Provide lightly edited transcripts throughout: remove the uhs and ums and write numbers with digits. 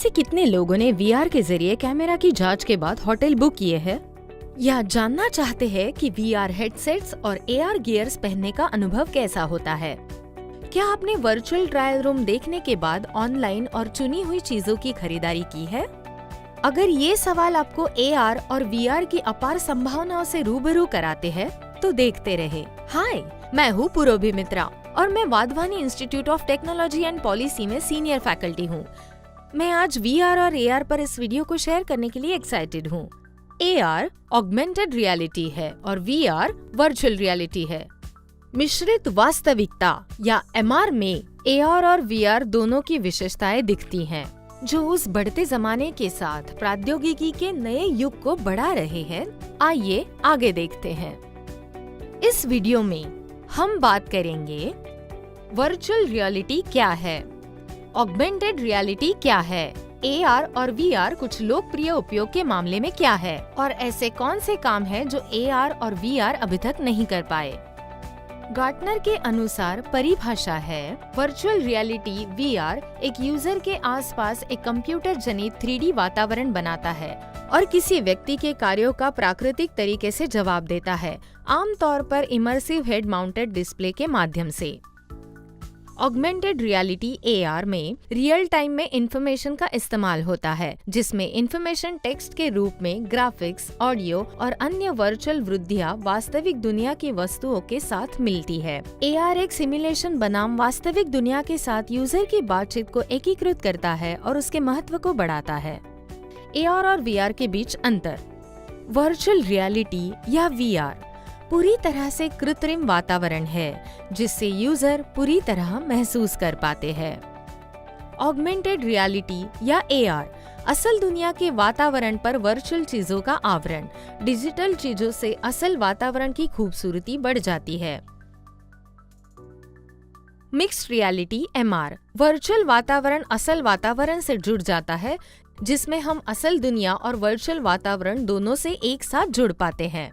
से कितने लोगों ने वीआर के जरिए कैमरा की जांच के बाद होटल बुक किए हैं? या जानना चाहते हैं कि वीआर हेडसेट्स और एआर गियर्स पहनने का अनुभव कैसा होता है? क्या आपने वर्चुअल ट्रायल रूम देखने के बाद ऑनलाइन और चुनी हुई चीजों की खरीदारी की है? अगर ये सवाल आपको एआर और वीआर की अपार संभावनाओं से रूबरू कराते हैं, तो देखते रहे। हाय, मैं हूँ पुरोभी मित्रा और मैं Wadhwani institute of technology and policy में सीनियर फैकल्टी हूँ। मैं आज वीआर और एआर पर इस वीडियो को शेयर करने के लिए एक्साइटेड हूँ। एआर ऑगमेंटेड रियलिटी है और वीआर वर्चुअल रियलिटी है। मिश्रित वास्तविकता या एमआर में एआर और वीआर दोनों की विशेषताएं दिखती हैं, जो उस बढ़ते जमाने के साथ प्रौद्योगिकी के नए युग को बढ़ा रहे हैं। आइए आगे देखते हैं। इस वीडियो में हम बात करेंगे वर्चुअल रियलिटी क्या है, ऑगमेंटेड रियलिटी क्या है, एआर और वीआर कुछ लोकप्रिय उपयोग के मामले में क्या है और ऐसे कौन से काम हैं जो एआर और वीआर अभी तक नहीं कर पाए। गार्टनर के अनुसार परिभाषा है, वर्चुअल रियलिटी वीआर एक यूजर के आसपास एक कंप्यूटर जनित 3D वातावरण बनाता है और किसी व्यक्ति के कार्यों का प्राकृतिक तरीके से जवाब देता है, आमतौर पर इमर्सिव हेड माउंटेड डिस्प्ले के माध्यम से। ऑगमेंटेड रियलिटी एआर में रियल टाइम में इंफॉर्मेशन का इस्तेमाल होता है, जिसमें इंफॉर्मेशन टेक्स्ट के रूप में ग्राफिक्स, ऑडियो और अन्य वर्चुअल वृद्धियां वास्तविक दुनिया की वस्तुओं के साथ मिलती है। एआर एक सिमुलेशन बनाम वास्तविक दुनिया के साथ यूजर की बातचीत को एकीकृत करता है और उसके महत्व को बढ़ाता है। एआर और वीआर के बीच अंतर। वर्चुअल रियलिटी या वीआर पूरी तरह से कृत्रिम वातावरण है, जिससे यूजर पूरी तरह महसूस कर पाते हैं। ऑगमेंटेड रियलिटी या एआर असल दुनिया के वातावरण पर वर्चुअल चीजों का आवरण। डिजिटल चीजों से असल वातावरण की खूबसूरती बढ़ जाती है। मिक्स्ड रियलिटी एमआर वर्चुअल वातावरण असल वातावरण से जुड़ जाता है, जिसमें हम असल दुनिया और वर्चुअल वातावरण दोनों से एक साथ जुड़ पाते हैं।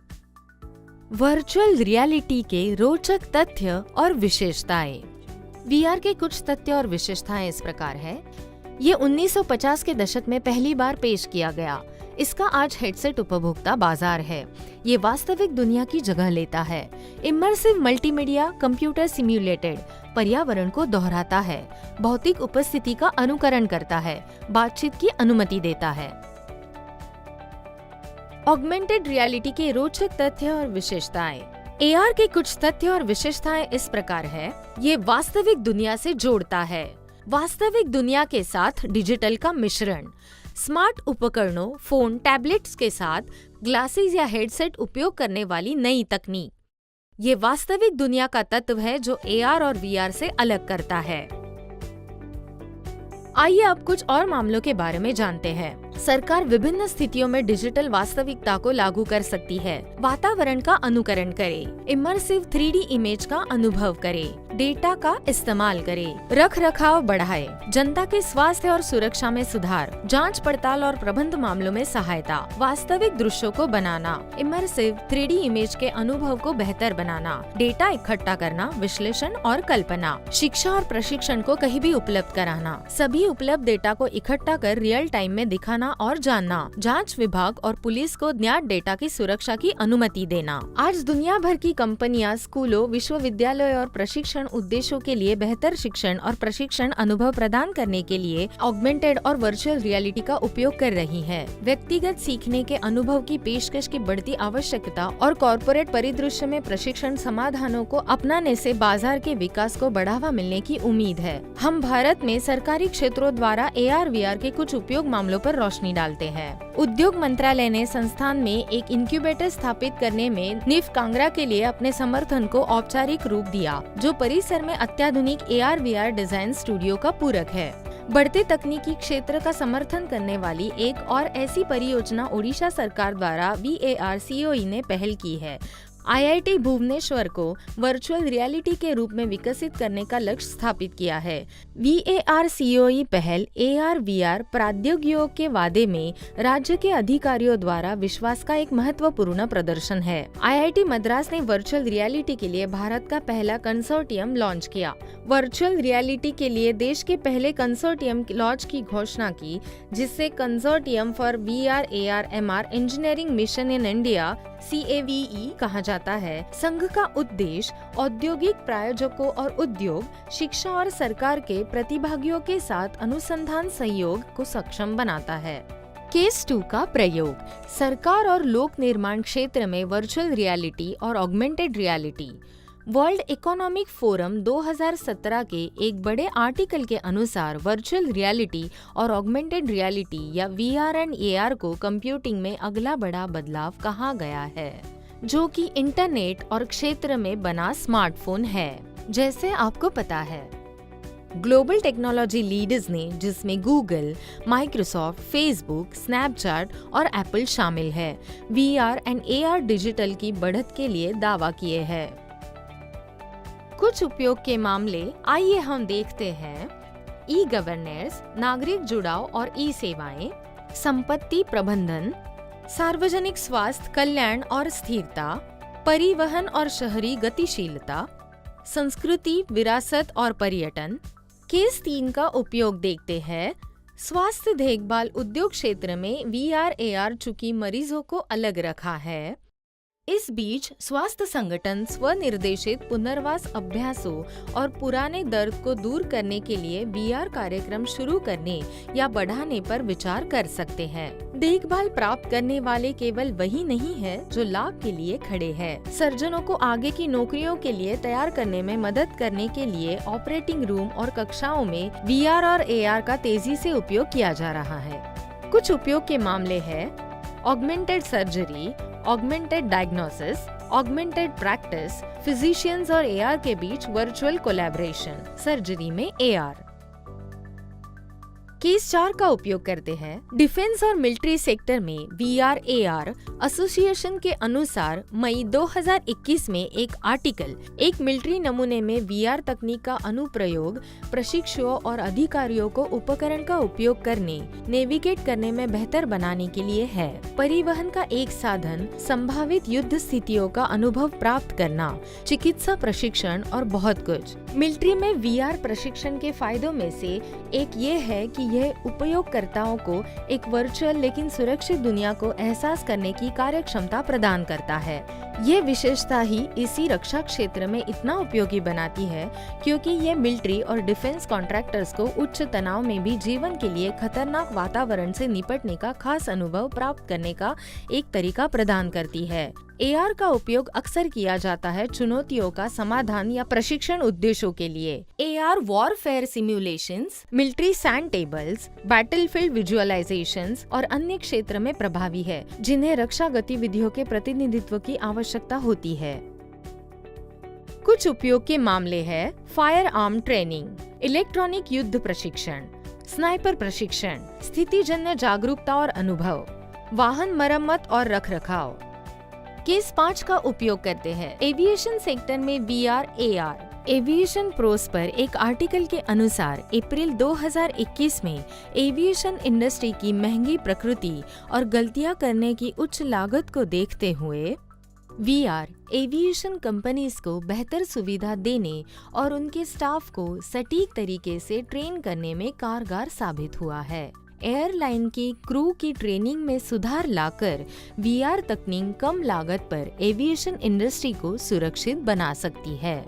वर्चुअल रियलिटी के रोचक तथ्य और विशेषताएं। वीआर के कुछ तथ्य और विशेषताएं इस प्रकार है। ये 1950 के दशक में पहली बार पेश किया गया। इसका आज हेडसेट उपभोक्ता बाजार है। ये वास्तविक दुनिया की जगह लेता है। इमर्सिव मल्टीमीडिया कंप्यूटर सिम्युलेटेड पर्यावरण को दोहराता है, भौतिक उपस्थिति का अनुकरण करता है, बातचीत की अनुमति देता है। ऑगमेंटेड रियलिटी के रोचक तथ्य और विशेषताएं। एआर के कुछ तथ्य और विशेषताएं इस प्रकार है। ये वास्तविक दुनिया से जोड़ता है, वास्तविक दुनिया के साथ डिजिटल का मिश्रण, स्मार्ट उपकरणों, फोन, टैबलेट्स के साथ ग्लासेस या हेडसेट उपयोग करने वाली नई तकनीक। ये वास्तविक दुनिया का तत्व है जो एआर और वीआर से अलग करता है। आइए अब कुछ और मामलों के बारे में जानते हैं। सरकार विभिन्न स्थितियों में डिजिटल वास्तविकता को लागू कर सकती है। वातावरण का अनुकरण करे, इमर्सिव 3D इमेज का अनुभव करे, डेटा का इस्तेमाल करे, रख रखाव बढ़ाए, जनता के स्वास्थ्य और सुरक्षा में सुधार, जांच पड़ताल और प्रबंध मामलों में सहायता, वास्तविक दृश्यों को बनाना, इमर्सिव 3D इमेज के अनुभव को बेहतर बनाना, डेटा इकट्ठा करना, विश्लेषण और कल्पना, शिक्षा और प्रशिक्षण को कहीं भी उपलब्ध कराना, सभी उपलब्ध डेटा को इकट्ठा कर रियल टाइम में दिखाना और जानना, जांच विभाग और पुलिस को ज्ञात डेटा की सुरक्षा की अनुमति देना। आज दुनिया भर की कंपनियां स्कूलों, विश्वविद्यालय और प्रशिक्षण उद्देश्यों के लिए बेहतर शिक्षण और प्रशिक्षण अनुभव प्रदान करने के लिए ऑगमेंटेड और वर्चुअल रियलिटी का उपयोग कर रही है। व्यक्तिगत सीखने के अनुभव की पेशकश की बढ़ती आवश्यकता और कॉर्पोरेट परिदृश्य में प्रशिक्षण समाधानों को अपनाने से बाजार के विकास को बढ़ावा मिलने की उम्मीद है। हम भारत में सरकारी क्षेत्रों द्वारा एआर वीआर के कुछ उपयोग मामलों पर रोशनी डालते हैं। उद्योग मंत्रालय ने संस्थान में एक इंक्यूबेटर स्थापित करने में निफ कांगड़ा के लिए अपने समर्थन को औपचारिक रूप दिया, जो परिसर में अत्याधुनिक एआर वीआर डिजाइन स्टूडियो का पूरक है। बढ़ते तकनीकी क्षेत्र का समर्थन करने वाली एक और ऐसी परियोजना ओडिशा सरकार द्वारा VARCOE ने पहल की है। आईआईटी भुवनेश्वर को वर्चुअल रियलिटी के रूप में विकसित करने का लक्ष्य स्थापित किया है। VAR COE पहल AR/VR प्रौद्योगिकियों के वादे में राज्य के अधिकारियों द्वारा विश्वास का एक महत्वपूर्ण प्रदर्शन है। IIT मद्रास ने वर्चुअल रियलिटी के लिए भारत का पहला कंसोर्टियम लॉन्च किया। वर्चुअल रियलिटी के लिए देश के पहले कंसोर्टियम लॉन्च की घोषणा की, जिससे consortium for VR/AR/MR engineering mission in India CAVE कहा जाता है। संघ का उद्देश्य औद्योगिक प्रायोजकों और उद्योग, शिक्षा और सरकार के प्रतिभागियों के साथ अनुसंधान सहयोग को सक्षम बनाता है। केस 2 का प्रयोग। सरकार और लोक निर्माण क्षेत्र में वर्चुअल रियलिटी और augmented reality. World economic forum 2017 के एक बड़े आर्टिकल के अनुसार वर्चुअल रियलिटी और ऑगमेंटेड रियलिटी या VR एंड AR को कंप्यूटिंग में अगला बड़ा बदलाव कहा गया है, जो कि इंटरनेट और क्षेत्र में बना स्मार्टफोन है। जैसे आपको पता है, ग्लोबल टेक्नोलॉजी लीडर्स ने, जिसमें गूगल, माइक्रोसॉफ्ट, फेसबुक, स्नैपचैट और एप्पल शामिल है, VR एंड AR डिजिटल की बढ़त के लिए दावा किए हैं। कुछ उपयोग के मामले आइए हम देखते हैं। ई-गवर्नेंस, नागरिक जुड़ाव और ई-सेवाएं, संपत्ति प्रबंधन, सार्वजनिक स्वास्थ्य, कल्याण और स्थिरता, परिवहन और शहरी गतिशीलता, संस्कृति, विरासत और पर्यटन। केस 3 का उपयोग देखते हैं। स्वास्थ्य देखभाल उद्योग क्षेत्र में VR/AR चूंकि मरीजों को अलग रखा है, इस बीच स्वास्थ्य संगठन स्वनिर्देशित पुनर्वास अभ्यासों और पुराने दर्द को दूर करने के लिए VR कार्यक्रम शुरू करने या बढ़ाने पर विचार कर सकते हैं। देखभाल प्राप्त करने वाले केवल वही नहीं है जो लाभ के लिए खड़े हैं। सर्जनों को आगे की नौकरियों के लिए तैयार करने में मदद करने के लिए ऑपरेटिंग रूम और कक्षाओं में VR और AR का तेजी से उपयोग किया जा रहा है। कुछ उपयोग के मामले हैं: augmented surgery, augmented diagnosis, augmented practice, physicians और AR के बीच वर्चुअल कोलैबोरेशन, सर्जरी में AR। केस 4 का उपयोग करते हैं। डिफेंस और मिलिट्री सेक्टर में VR/AR एसोसिएशन के अनुसार मई 2021 में एक आर्टिकल एक मिलिट्री नमूने में VR तकनीक का अनुप्रयोग प्रशिक्षुओं और अधिकारियों को उपकरण का उपयोग करने, नेविगेट करने में बेहतर बनाने के लिए है। परिवहन का एक साधन, संभावित युद्ध स्थितियों का अनुभव प्राप्त करना, चिकित्सा प्रशिक्षण और बहुत कुछ। मिलिट्री में VR प्रशिक्षण के फायदों में से एक ये है कि यह उपयोगकर्ताओं को एक वर्चुअल लेकिन सुरक्षित दुनिया को एहसास करने की कार्यक्षमता प्रदान करता है। ये विशेषता ही इसी रक्षा क्षेत्र में इतना उपयोगी बनाती है क्योंकि ये मिलिट्री और डिफेंस कॉन्ट्रैक्टर्स को उच्च तनाव में भी जीवन के लिए खतरनाक वातावरण से निपटने का खास अनुभव प्राप्त करने का एक तरीका प्रदान करती है। AR का उपयोग अक्सर किया जाता है चुनौतियों का समाधान या प्रशिक्षण उद्देश्यों के लिए। AR warfare simulations, military sand tables, battlefield visualisations और अन्य क्षेत्र में प्रभावी है जिन्हें रक्षा गतिविधियों के प्रतिनिधित्व की आवश्यकता होती है। कुछ उपयोग के मामले हैं: फायर आर्म ट्रेनिंग, इलेक्ट्रॉनिक युद्ध प्रशिक्षण, स्नाइपर प्रशिक्षण, स्थितिजन्य जागरूकता और अनुभव, वाहन मरम्मत और रखरखाव। केस 5 का उपयोग करते हैं। एविएशन सेक्टर में VR/AR। एविएशन प्रोस पर एक आर्टिकल के अनुसार अप्रैल 2021 में एविएशन इंडस्ट्री की महंगी प्रकृति और गलतियां करने की उच्च लागत को देखते हुए VR एविएशन कंपनीज को बेहतर सुविधा देने और उनके स्टाफ को सटीक तरीके से ट्रेन करने में कारगर साबित हुआ है। एयरलाइन की क्रू की ट्रेनिंग में सुधार लाकर VR तकनीक कम लागत पर एविएशन इंडस्ट्री को सुरक्षित बना सकती है।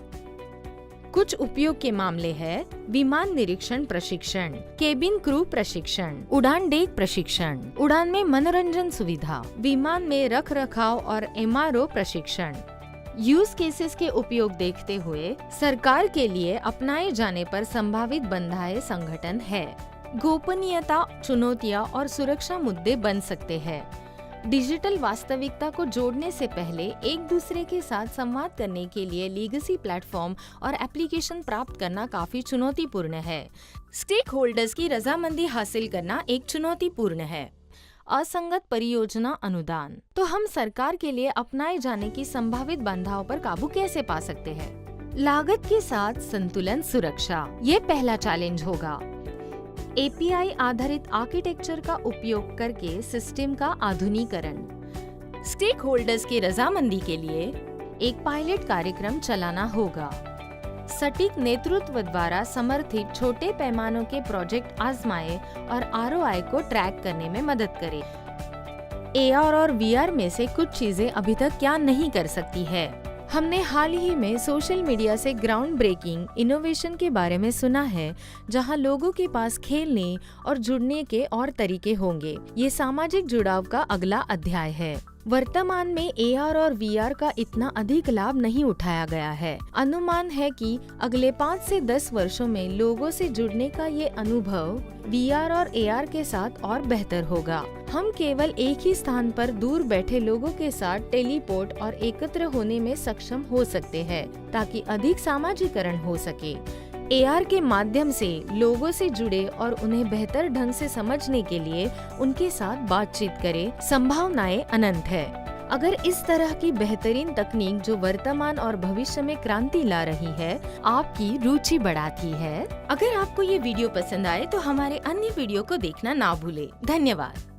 कुछ उपयोग के मामले हैं: विमान निरीक्षण प्रशिक्षण, केबिन क्रू प्रशिक्षण, उड़ान डेक प्रशिक्षण, उड़ान में मनोरंजन सुविधा, विमान में रखरखाव और MRO प्रशिक्षण। यूज केसेस के उपयोग देखते हुए सरकार के लिए अपनाए जाने पर संभावित बंधाए संगठन है। गोपनीयता, चुनौतियां और सुरक्षा मुद्दे बन सकते हैं। डिजिटल वास्तविकता को जोड़ने से पहले एक दूसरे के साथ संवाद करने के लिए लीगेसी प्लेटफॉर्म और एप्लीकेशन प्राप्त करना काफी चुनौतीपूर्ण है। स्टेक होल्डर्स की रजामंदी हासिल करना एक चुनौतीपूर्ण है। असंगत परियोजना अनुदान। तो हम सरकार के लिए अपनाए जाने की संभावित बाधाओं पर काबू कैसे पा सकते हैं? लागत के साथ संतुलन सुरक्षा, ये पहला चैलेंज होगा। API आधारित आर्किटेक्चर का उपयोग करके सिस्टम का आधुनिकीकरण। स्टेक होल्डर्स की रजामंदी के लिए एक पायलट कार्यक्रम चलाना होगा। सटीक नेतृत्व द्वारा समर्थित छोटे पैमानों के प्रोजेक्ट आजमाए और ROI को ट्रैक करने में मदद करे। AR और VR में से कुछ चीजें अभी तक क्या नहीं कर सकती है? हमने हाल ही में सोशल मीडिया से ग्राउंड ब्रेकिंग इनोवेशन के बारे में सुना है, जहां लोगों के पास खेलने और जुड़ने के और तरीके होंगे। ये सामाजिक जुड़ाव का अगला अध्याय है। वर्तमान में AR और VR का इतना अधिक लाभ नहीं उठाया गया है। अनुमान है कि अगले 5 से 10 वर्षों में लोगों से जुड़ने का ये अनुभव VR और AR के साथ और बेहतर होगा। हम केवल एक ही स्थान पर दूर बैठे लोगों के साथ टेलीपोर्ट और एकत्र होने में सक्षम हो सकते हैं, ताकि अधिक सामाजिकरण हो सके। AR के माध्यम से लोगों से जुड़े और उन्हें बेहतर ढंग से समझने के लिए उनके साथ बातचीत करें। संभावनाएं अनंत है। अगर इस तरह की बेहतरीन तकनीक जो वर्तमान और भविष्य में क्रांति ला रही है, आपकी रुचि बढ़ाती है। अगर आपको ये वीडियो पसंद आए तो हमारे अन्य वीडियो को देखना ना भूले। धन्यवाद।